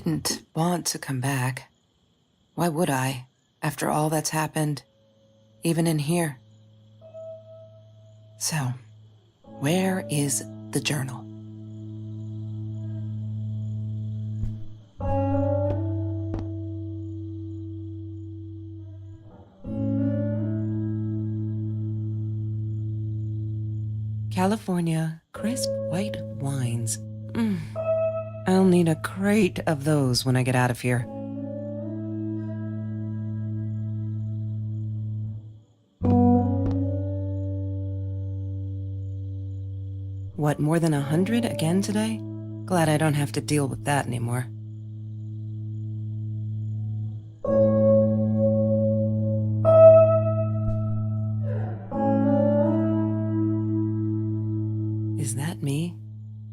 wouldn't want to come back. Why would I, after all that's happened, even in here? So, where is the journal? California crisp white wines. I'll need a crate of those when I get out of here. What, more than 100 again today? Glad I don't have to deal with that anymore. Is that me?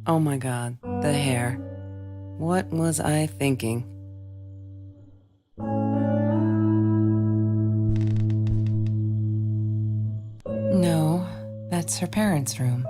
Oh my god, the hair. What was I thinking? No, that's her parents' room.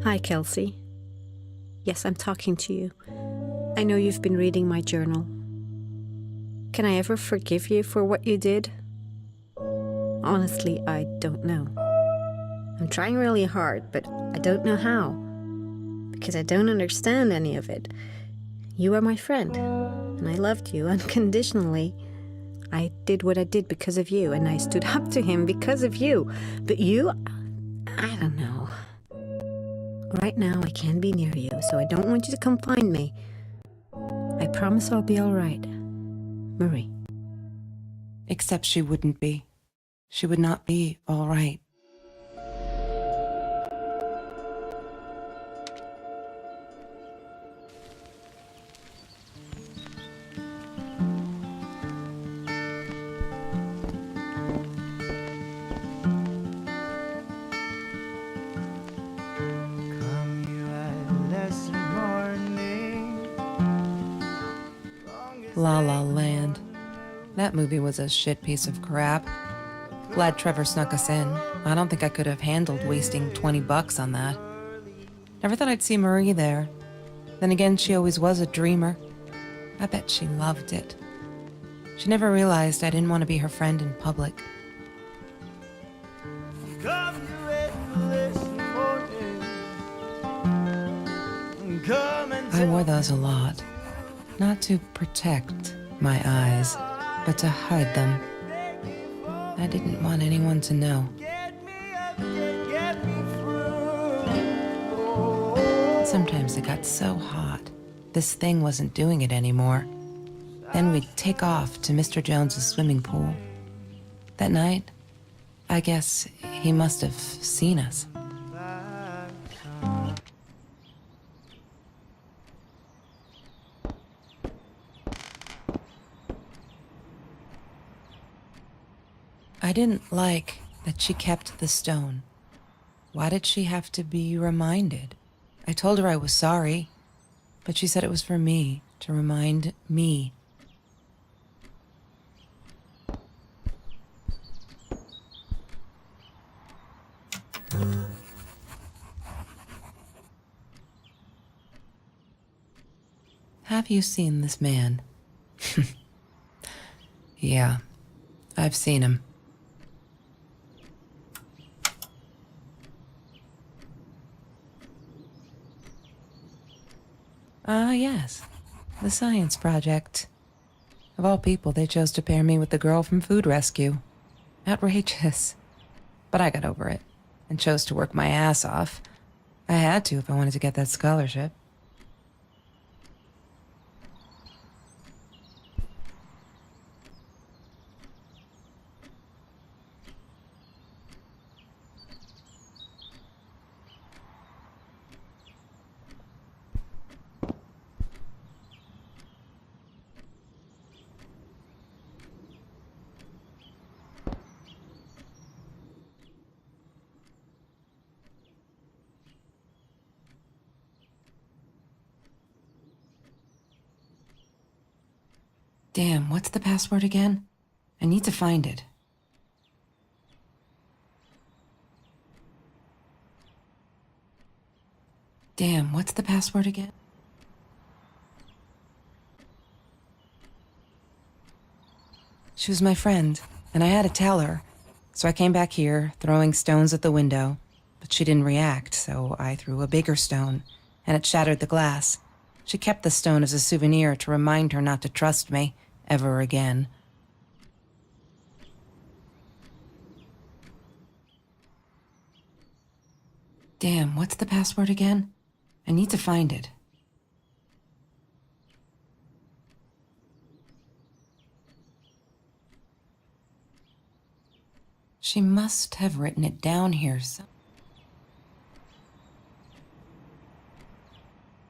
Hi, Kelsey. Yes, I'm talking to you. I know you've been reading my journal. Can I ever forgive you for what you did? Honestly, I don't know. I'm trying really hard, but I don't know how. Because I don't understand any of it. You are my friend, and I loved you unconditionally. I did what I did because of you, and I stood up to him because of you. But you, I don't know. Right now, I can't be near you, so I don't want you to come find me. I promise I'll be all right. Marie. Except she wouldn't be. She would not be all right. La La Land. That movie was a shit piece of crap. Glad Trevor snuck us in. I don't think I could have handled wasting $20 on that. Never thought I'd see Marie there. Then again, she always was a dreamer. I bet she loved it. She never realized I didn't want to be her friend in public. I wore those a lot. Not to protect my eyes, but to hide them. I didn't want anyone to know. Sometimes it got so hot, this thing wasn't doing it anymore. Then we'd take off to Mr. Jones's swimming pool. That night, I guess he must have seen us. I didn't like that she kept the stone. Why did she have to be reminded? I told her I was sorry, but she said it was for me, to remind me. Have you seen this man? Yeah, I've seen him. Yes. The science project. Of all people, they chose to pair me with the girl from Food Rescue. Outrageous. But I got over it, and chose to work my ass off. I had to if I wanted to get that scholarship. Damn, what's the password again? I need to find it. Damn, what's the password again? She was my friend, and I had to tell her. So I came back here, throwing stones at the window, but she didn't react, so I threw a bigger stone, and it shattered the glass. She kept the stone as a souvenir to remind her not to trust me ever again. Damn, what's the password again? I need to find it. She must have written it down here.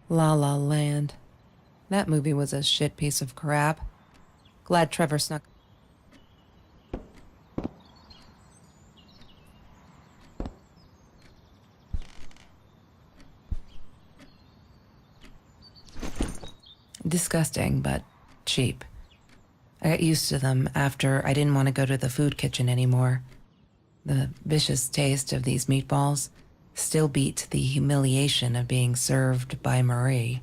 La La Land. That movie was a shit piece of crap. Glad Trevor snuck. Disgusting, but cheap. I got used to them after I didn't want to go to the food kitchen anymore. The vicious taste of these meatballs still beat the humiliation of being served by Marie.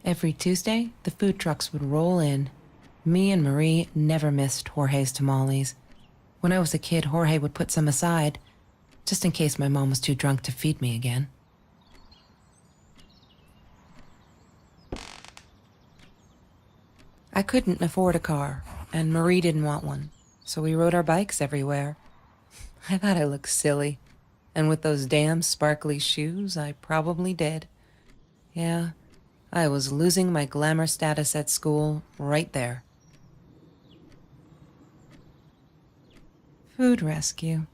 Every Tuesday, the food trucks would roll in. Me and Marie never missed Jorge's tamales. When I was a kid, Jorge would put some aside, just in case my mom was too drunk to feed me again. I couldn't afford a car, and Marie didn't want one, so we rode our bikes everywhere. I thought I looked silly, and with those damn sparkly shoes, I probably did. Yeah, I was losing my glamour status at school right there. Food rescue.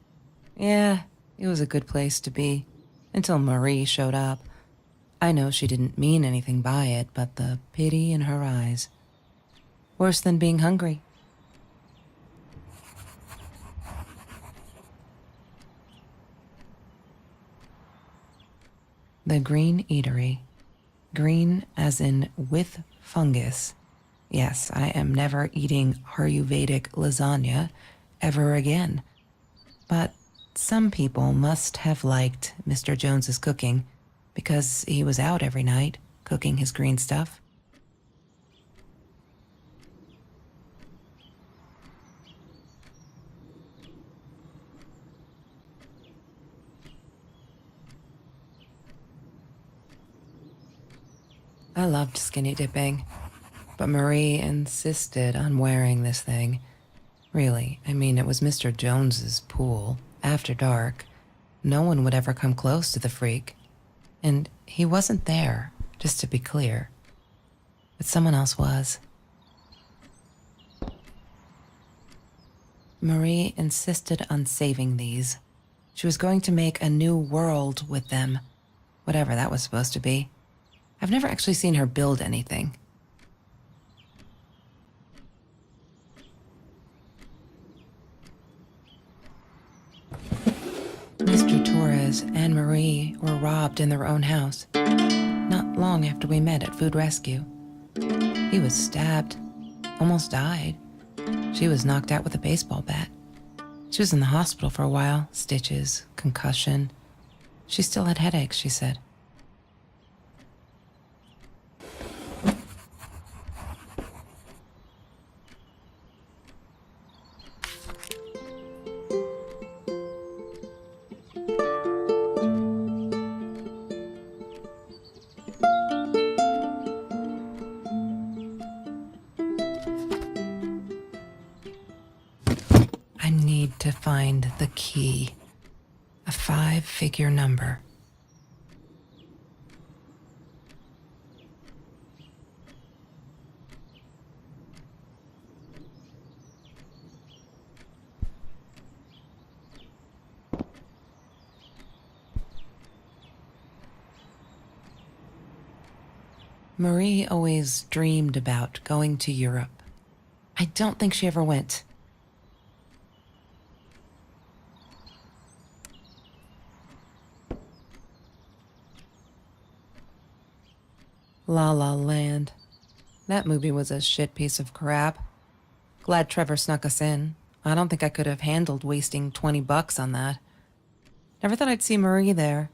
Yeah, it was a good place to be, until Marie showed up. I know she didn't mean anything by it, but the pity in her eyes. Worse than being hungry. The Green Eatery. Green as in with fungus. Yes, I am never eating Ayurvedic lasagna ever again. But some people must have liked Mr. Jones's cooking because he was out every night cooking his green stuff. I loved skinny dipping, but Marie insisted on wearing this thing. Really, I mean, it was Mr. Jones's pool, after dark. No one would ever come close to the freak. And he wasn't there, just to be clear. But someone else was. Marie insisted on saving these. She was going to make a new world with them, whatever that was supposed to be. I've never actually seen her build anything. Mr. Torres and Marie were robbed in their own house, not long after we met at Food Rescue. He was stabbed, almost died. She was knocked out with a baseball bat. She was in the hospital for a while, stitches, concussion. She still had headaches, she said. I need to find the key. A 5-figure number. Marie always dreamed about going to Europe. I don't think she ever went. La La Land. That movie was a shit piece of crap. Glad Trevor snuck us in. I don't think I could have handled wasting $20 on that. Never thought I'd see Marie there.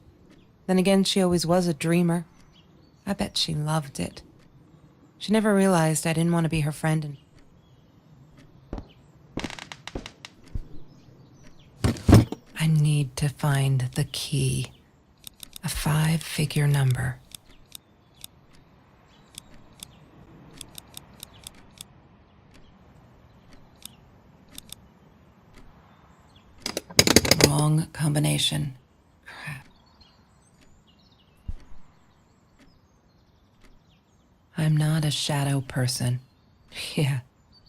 Then again, she always was a dreamer. I bet she loved it. She never realized I didn't want to be her friend and... I need to find the key. A 5-figure number. Wrong combination. Crap. I'm not a shadow person. Yeah,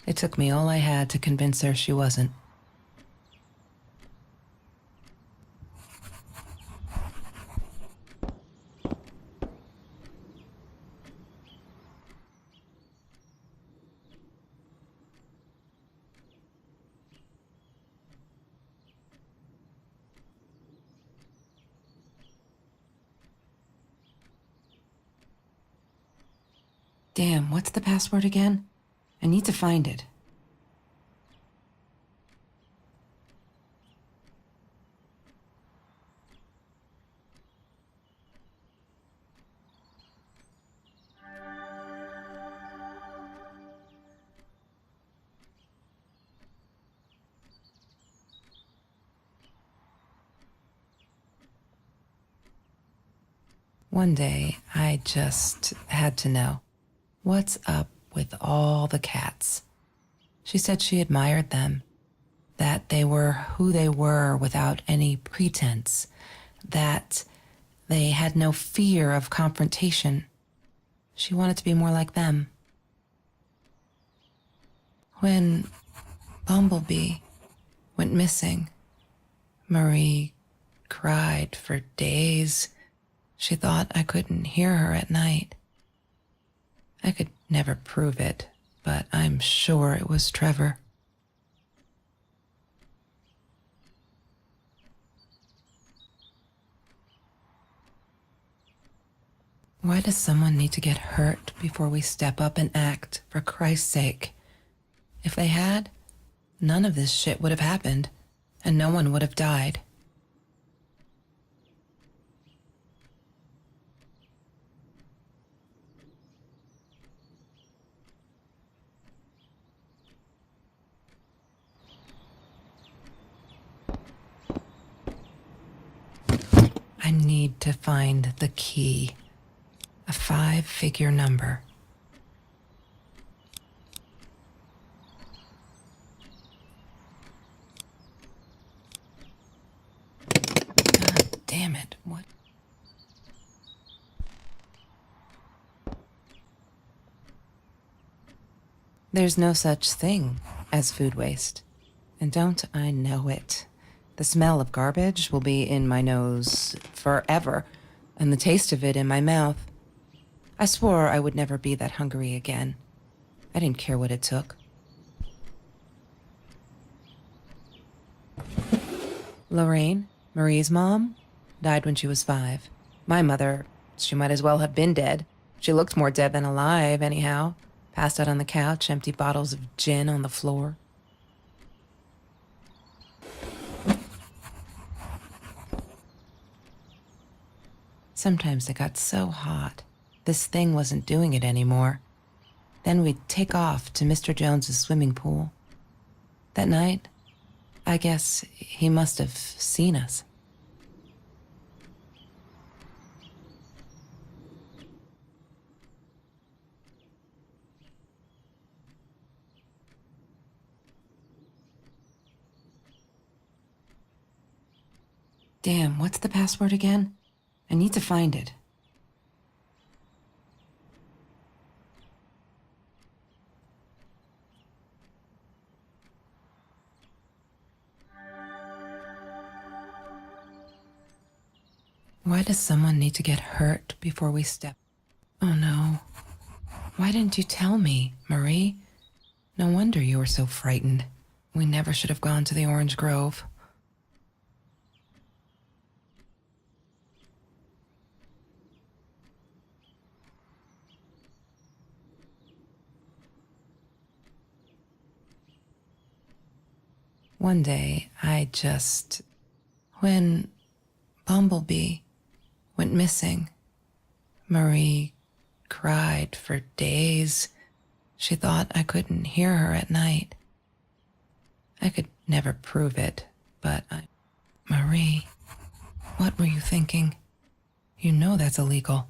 it took me all I had to convince her she wasn't. Damn, what's the password again? I need to find it. One day, I just had to know. What's up with all the cats? She said she admired them, that they were who they were without any pretense, that they had no fear of confrontation. She wanted to be more like them. When Bumblebee went missing, Marie cried for days. She thought I couldn't hear her at night. I could never prove it, but I'm sure it was Trevor. Why does someone need to get hurt before we step up and act, for Christ's sake? If they had, none of this shit would have happened, and no one would have died. I need to find the key. A 5-figure number. God damn it, what? There's no such thing as food waste. And don't I know it? The smell of garbage will be in my nose forever, and the taste of it in my mouth. I swore I would never be that hungry again. I didn't care what it took. Lorraine, Marie's mom, died when she was 5. My mother, she might as well have been dead. She looked more dead than alive, anyhow. Passed out on the couch, empty bottles of gin on the floor. Sometimes it got so hot, this thing wasn't doing it anymore. Then we'd take off to Mr. Jones's swimming pool. That night, I guess he must have seen us. Damn, what's the password again? I need to find it. Why does someone need to get hurt before we step? Oh no. Why didn't you tell me, Marie? No wonder you were so frightened. We never should have gone to the Orange Grove. One day, when Bumblebee went missing, Marie cried for days. She thought I couldn't hear her at night. I could never prove it, but Marie, what were you thinking? You know that's illegal.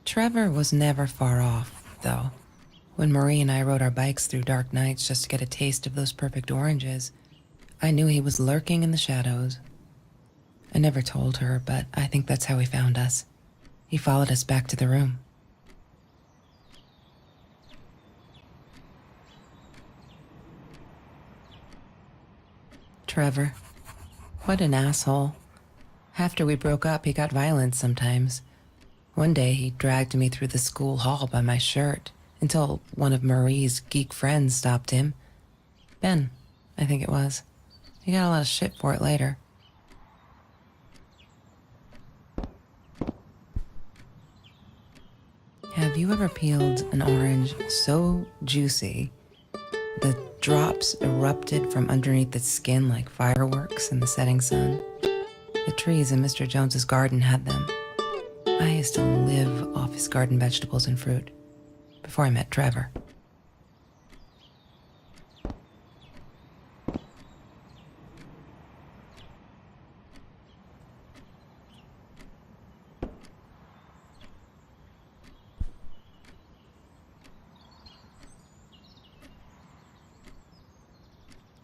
Trevor was never far off, though. When Marie and I rode our bikes through dark nights just to get a taste of those perfect oranges, I knew he was lurking in the shadows. I never told her, but I think that's how he found us. He followed us back to the room. Trevor. What an asshole. After we broke up, he got violent sometimes. One day, he dragged me through the school hall by my shirt until one of Marie's geek friends stopped him. Ben, I think it was. He got a lot of shit for it later. Have you ever peeled an orange so juicy the drops erupted from underneath its skin like fireworks in the setting sun? The trees in Mr. Jones's garden had them. I used to live off his garden vegetables and fruit before I met Trevor.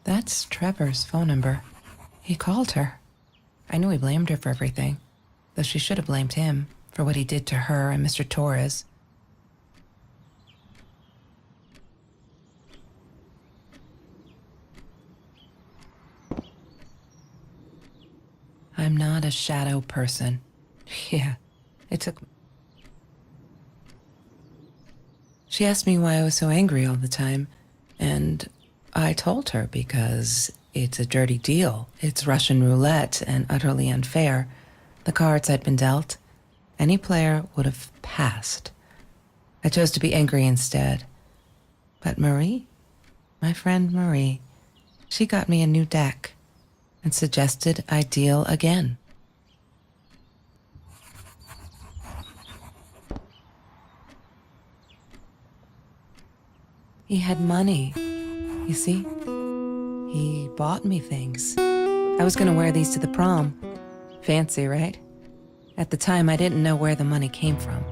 That's Trevor's phone number. He called her. I knew he blamed her for everything, though she should have blamed him for what he did to her and Mr. Torres. I'm not a shadow person. Yeah, it took... She asked me why I was so angry all the time, and I told her because it's a dirty deal. It's Russian roulette and utterly unfair. The cards I'd been dealt, any player would have passed. I chose to be angry instead. But Marie, my friend Marie, she got me a new deck and suggested I deal again. He had money, you see? He bought me things. I was gonna wear these to the prom. Fancy, right? At the time, I didn't know where the money came from.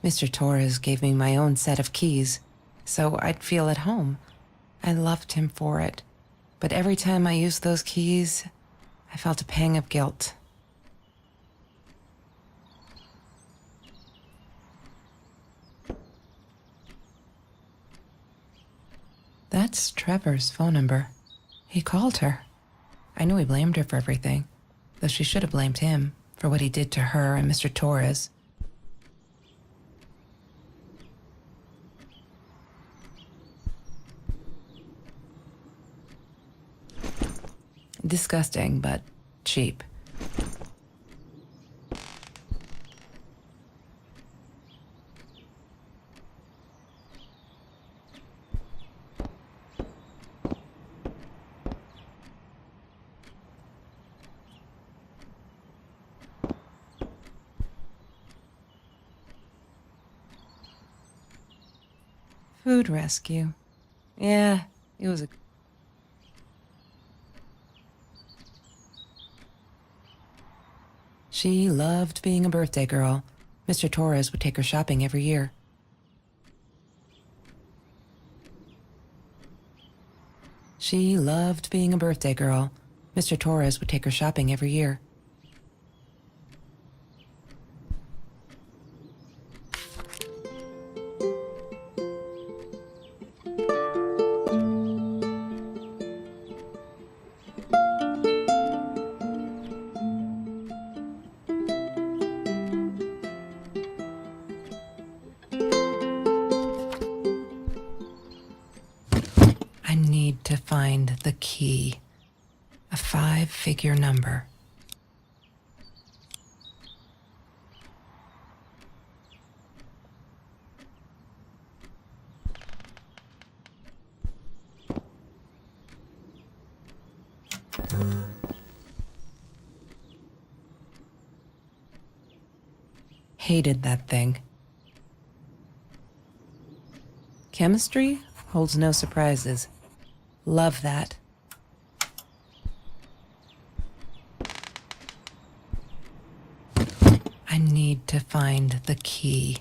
Mr. Torres gave me my own set of keys, so I'd feel at home. I loved him for it, but every time I used those keys, I felt a pang of guilt. That's Trevor's phone number. He called her. I knew he blamed her for everything, though she should have blamed him for what he did to her and Mr. Torres. Disgusting, but cheap. Food rescue. Yeah, it was a... She loved being a birthday girl. Mr. Torres would take her shopping every year. She loved being a birthday girl. Mr. Torres would take her shopping every year. I need to find the key. A 5-figure number. Hated that thing. Chemistry holds no surprises. Love that. I need to find the key.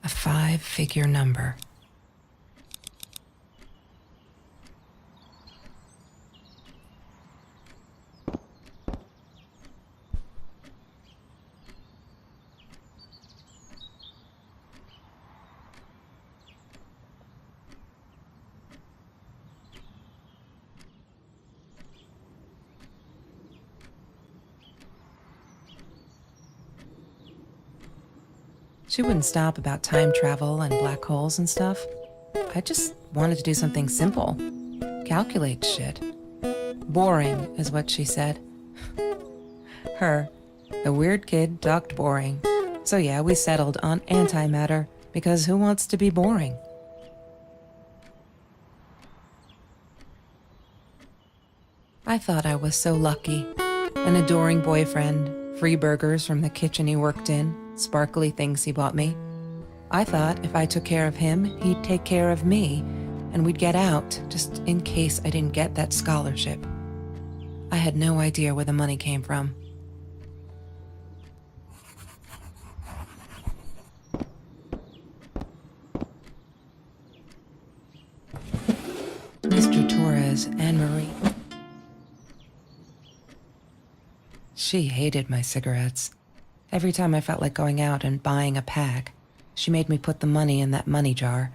A 5-figure number. She wouldn't stop about time travel and black holes and stuff. I just wanted to do something simple. Calculate shit. Boring is what she said. Her, the weird kid, talked boring. So yeah, we settled on antimatter, because who wants to be boring? I thought I was so lucky. An adoring boyfriend, free burgers from the kitchen he worked in, sparkly things he bought me. I thought if I took care of him, he'd take care of me, and we'd get out, just in case I didn't get that scholarship. I had no idea where the money came from. Mr. Torres, Anne-Marie. She hated my cigarettes. Every time I felt like going out and buying a pack, she made me put the money in that money jar.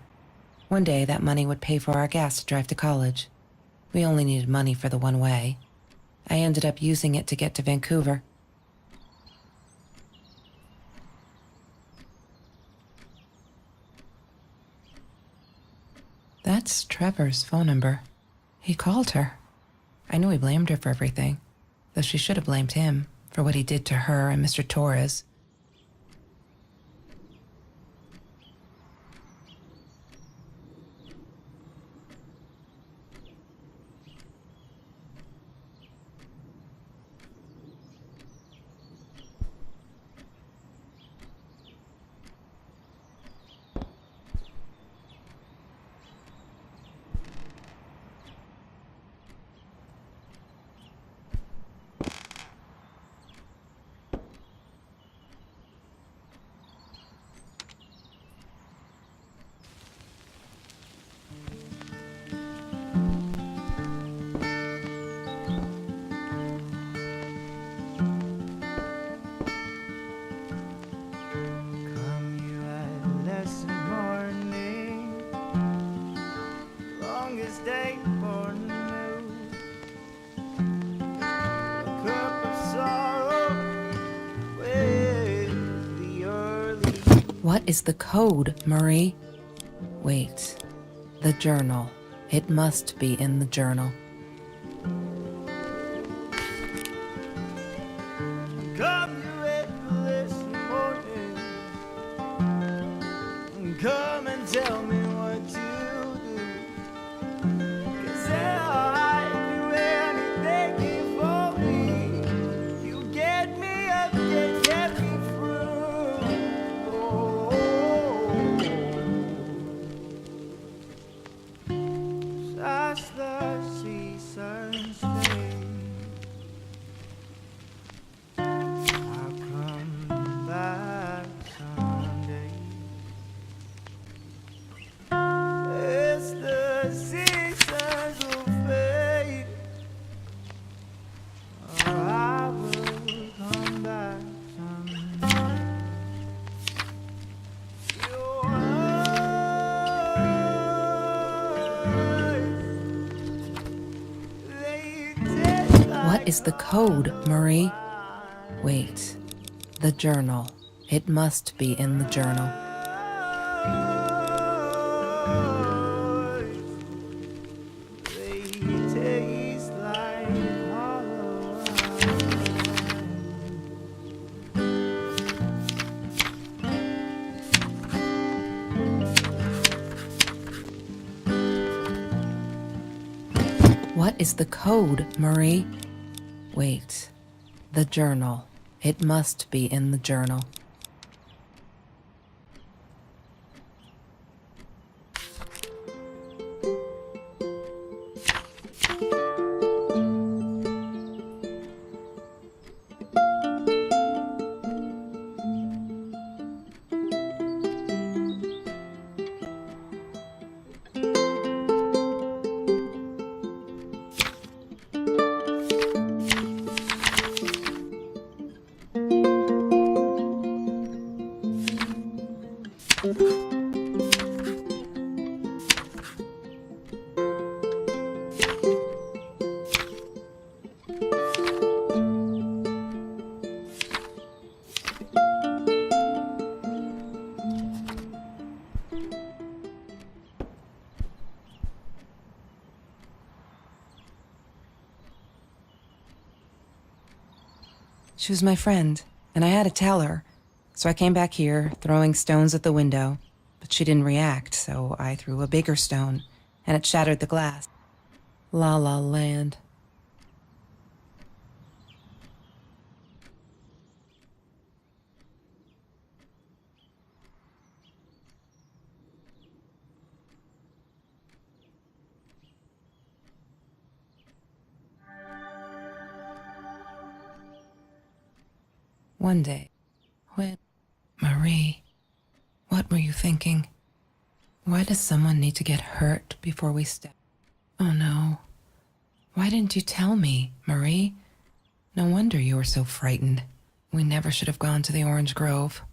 One day, that money would pay for our gas to drive to college. We only needed money for the one way. I ended up using it to get to Vancouver. That's Trevor's phone number. He called her. I knew he blamed her for everything, though she should have blamed him for what he did to her and Mr. Torres. What is the code, Marie? Wait. The journal. It must be in the journal. Come you this morning. Come and tell me what you do. 'Cause I'd do anything for me. You get me up, get me through. Oh. What is the code, Marie? Wait. The journal. It must be in the journal. They taste like hollow What is the code, Marie? Wait. The journal. It must be in the journal. She was my friend, and I had to tell her. So I came back here, throwing stones at the window, but she didn't react, so I threw a bigger stone, and it shattered the glass. La La Land. One day, when... Marie, what were you thinking? Why does someone need to get hurt before we step? Oh no. Why didn't you tell me, Marie? No wonder you were so frightened. We never should have gone to the Orange Grove.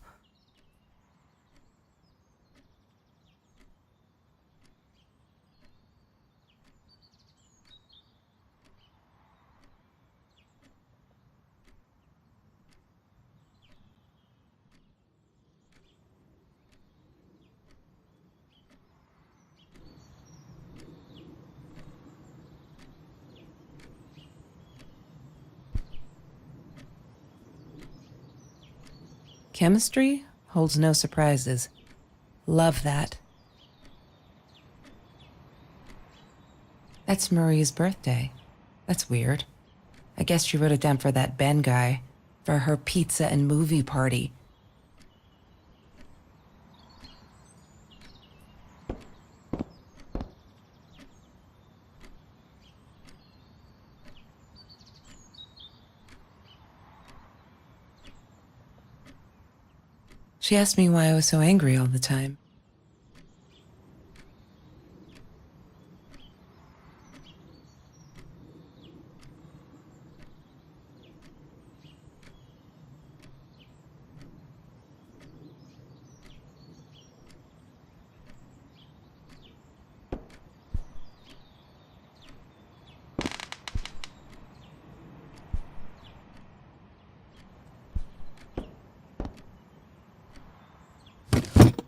Chemistry holds no surprises. Love that. That's Marie's birthday. That's weird. I guess she wrote it down for that Ben guy, for her pizza and movie party. She asked me why I was so angry all the time.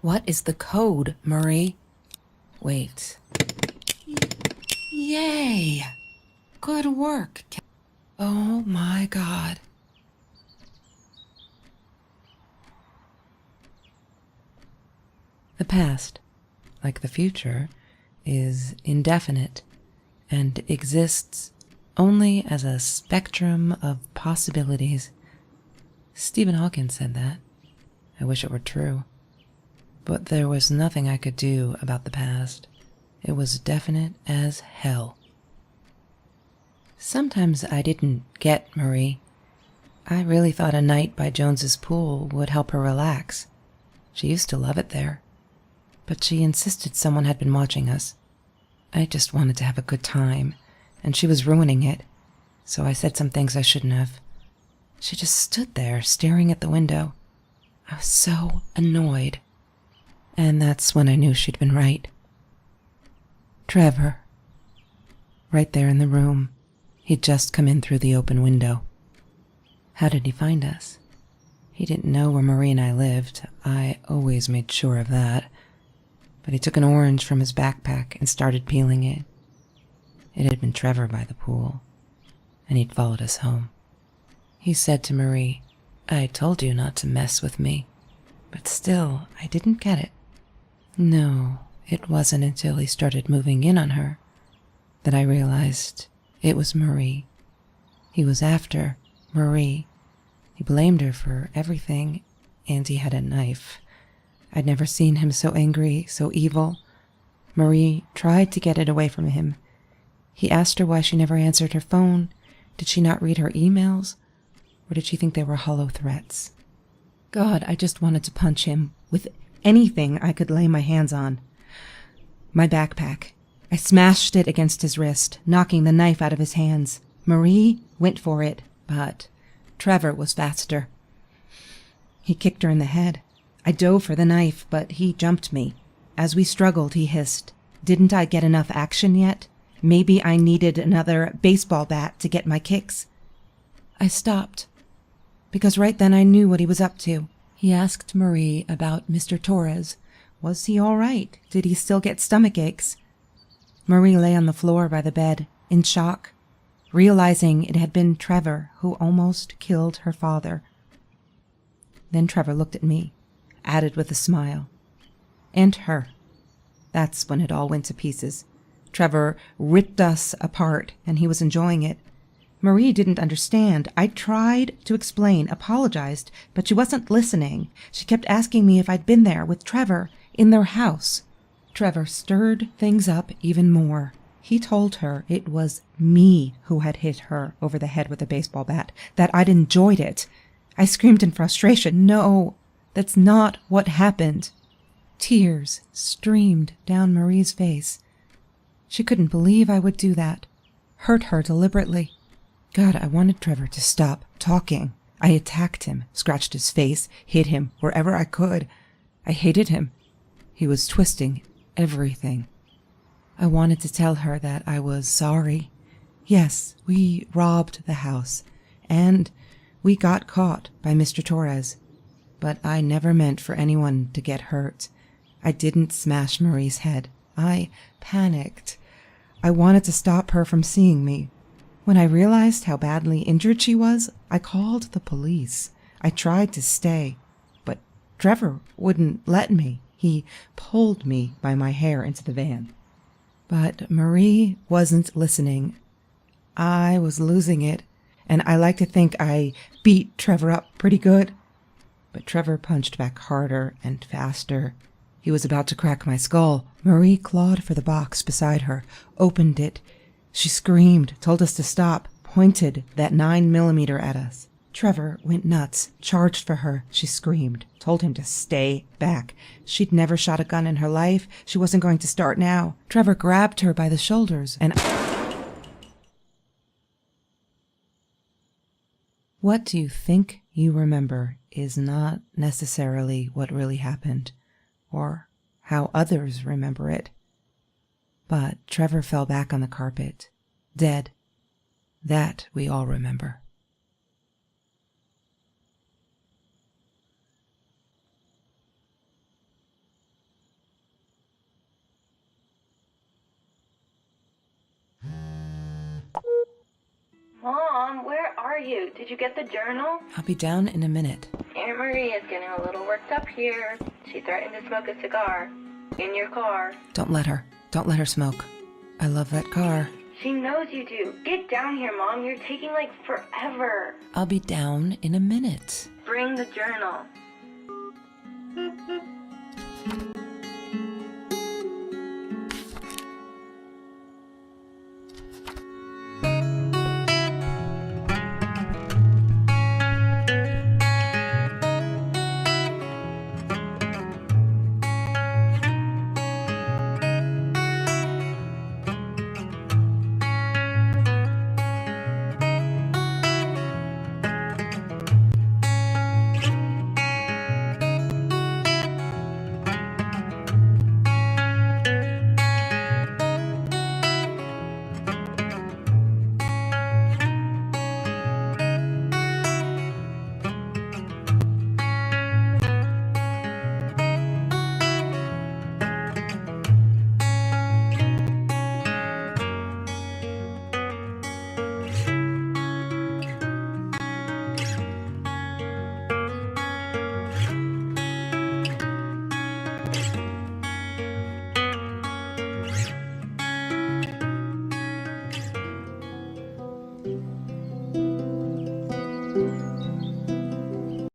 What is the code, Marie? Wait. Yay! Good work. Oh my God. The past, like the future, is indefinite and exists only as a spectrum of possibilities. Stephen Hawking said that. I wish it were true. But there was nothing I could do about the past. It was definite as hell. Sometimes I didn't get Marie. I really thought a night by Jones's pool would help her relax. She used to love it there. But she insisted someone had been watching us. I just wanted to have a good time, and she was ruining it. So I said some things I shouldn't have. She just stood there, staring at the window. I was so annoyed. And that's when I knew she'd been right. Trevor. Right there in the room. He'd just come in through the open window. How did he find us? He didn't know where Marie and I lived. I always made sure of that. But he took an orange from his backpack and started peeling it. It had been Trevor by the pool, and he'd followed us home. He said to Marie, "I told you not to mess with me." But still, I didn't get it. No, it wasn't until he started moving in on her that I realized it was Marie. He was after Marie. He blamed her for everything, and he had a knife. I'd never seen him so angry, so evil. Marie tried to get it away from him. He asked her why she never answered her phone. Did she not read her emails? Or did she think they were hollow threats? God, I just wanted to punch him with anything I could lay my hands on. My backpack. I smashed it against his wrist, knocking the knife out of his hands. Marie went for it, but Trevor was faster. He kicked her in the head. I dove for the knife, but he jumped me. As we struggled, he hissed, "Didn't I get enough action yet? Maybe I needed another baseball bat to get my kicks." I stopped, because right then I knew what he was up to. He asked Marie about Mr. Torres. Was he all right? Did he still get stomach aches? Marie lay on the floor by the bed, in shock, realizing it had been Trevor who almost killed her father. Then Trevor looked at me, added with a smile, "And her." That's when it all went to pieces. Trevor ripped us apart, and he was enjoying it. Marie didn't understand. I tried to explain, apologized, but she wasn't listening. She kept asking me if I'd been there with Trevor in their house. Trevor stirred things up even more. He told her it was me who had hit her over the head with a baseball bat, that I'd enjoyed it. I screamed in frustration, "No, that's not what happened." Tears streamed down Marie's face. She couldn't believe I would do that, hurt her deliberately. God, I wanted Trevor to stop talking. I attacked him, scratched his face, hit him wherever I could. I hated him. He was twisting everything. I wanted to tell her that I was sorry. Yes, we robbed the house, and we got caught by Mr. Torres. But I never meant for anyone to get hurt. I didn't smash Marie's head. I panicked. I wanted to stop her from seeing me. When I realized how badly injured she was, I called the police. I tried to stay, but Trevor wouldn't let me. He pulled me by my hair into the van. But Marie wasn't listening. I was losing it, and I like to think I beat Trevor up pretty good. But Trevor punched back harder and faster. He was about to crack my skull. Marie clawed for the box beside her, opened it. She screamed, told us to stop, pointed that 9mm at us. Trevor went nuts, charged for her. She screamed, told him to stay back. She'd never shot a gun in her life. She wasn't going to start now. Trevor grabbed her by the shoulders and... What do you think you remember is not necessarily what really happened, or how others remember it. But Trevor fell back on the carpet, dead. That we all remember. Mom, where are you? Did you get the journal? I'll be down in a minute. Aunt Marie is getting a little worked up here. She threatened to smoke a cigar. In your car. Don't let her. Don't let her smoke. I love that car. She knows you do. Get down here, Mom. You're taking like forever. I'll be down in a minute. Bring the journal.